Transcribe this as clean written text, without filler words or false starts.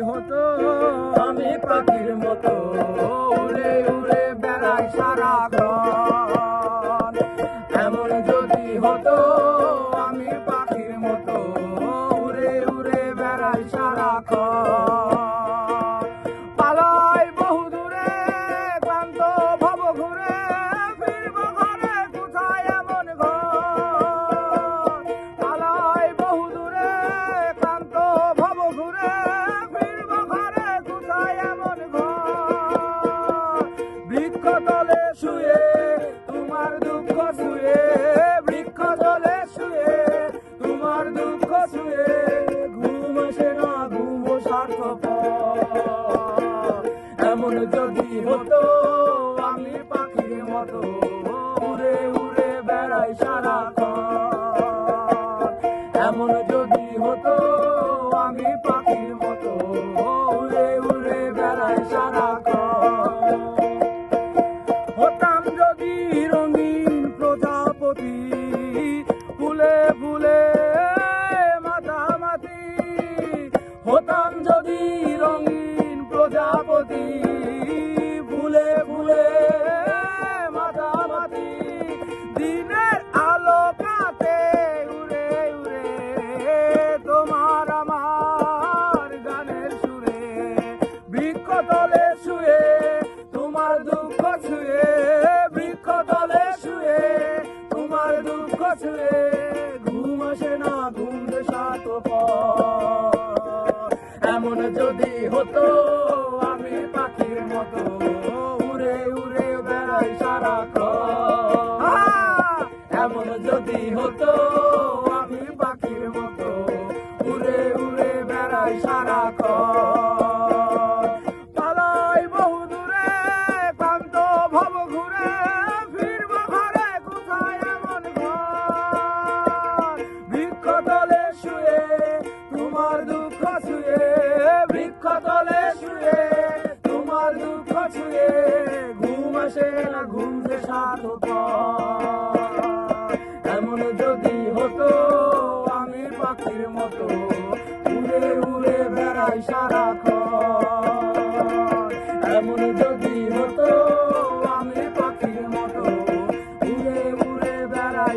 হতো আমি পাখির মতো উড়ে উড়ে বেড়াই সারাক্ষণ। এমন যদি হতো আমি পাখির মতো উড়ে উড়ে বেড়াই সারাক্ষণ। পালাই বহু দূরে ক্লান্ত ভব ঘুরে ফিরব ঘরে কোথায় এমন ঘর। পালাই বহু দূরে ক্লান্ত ভব ঘুরে ফিরব ঘরে কোথায় এমন ঘর। বৃক্ষ তলে শুয়ে তোমার দুঃখ শুয়ে, বৃক্ষ তলে শুয়ে তোমার দুঃখ শুয়ে, ঘুম আসে না ঘুম স্বার্থপর। এমন যদি হতো আমি পাখির মতো উড়ে উড়ে বেড়াই সারাক্ষণ। এমন যদি হতো আমি পাখির মতো উড়ে উড়ে বেড়াই সারাক্ষণ। হতাম যদি রঙিন প্রজাপতি ফুলে ফুলে মাতামাতি, হতাম যদি রঙিন প্রজাপতি ফুলে ফুলে মাতামাতি। দিনের আলো কাটে উড়ে উড়ে তোমার আমার গানের সুরে, বৃক্ষ তলে শুয়ে তোমার দুঃখ ছুঁয়ে, বৃক্ষ তলে শুয়ে তোমার দুঃখ ছুঁয়ে, ঘুম আসে না ঘুম স্বার্থপর। এমন যদি হতো আমি পাখির মতো উড়ে উড়ে বেড়াই সারাক্ষণ। এমন যদি হতো আমি পাখির মতো উড়ে উড়ে বেড়াই সারাক্ষণ। পালাই বহু দূরে ক্লান্ত ভব ঘুরে ফিরব ঘরে কোথায় এমন ঘর। বৃক্ষ তলে শুয়ে তোমার দুঃখ ছুঁয়ে, বৃক্ষ তলে শুয়ে তোমার দুঃখ ছুঁয়ে, ঘুম আসে না ঘুম স্বার্থপর। এমন যদি হতো আমি পাখির মতো উড়ে উড়ে বেড়াই সারাক্ষণ। এমন যদি হতো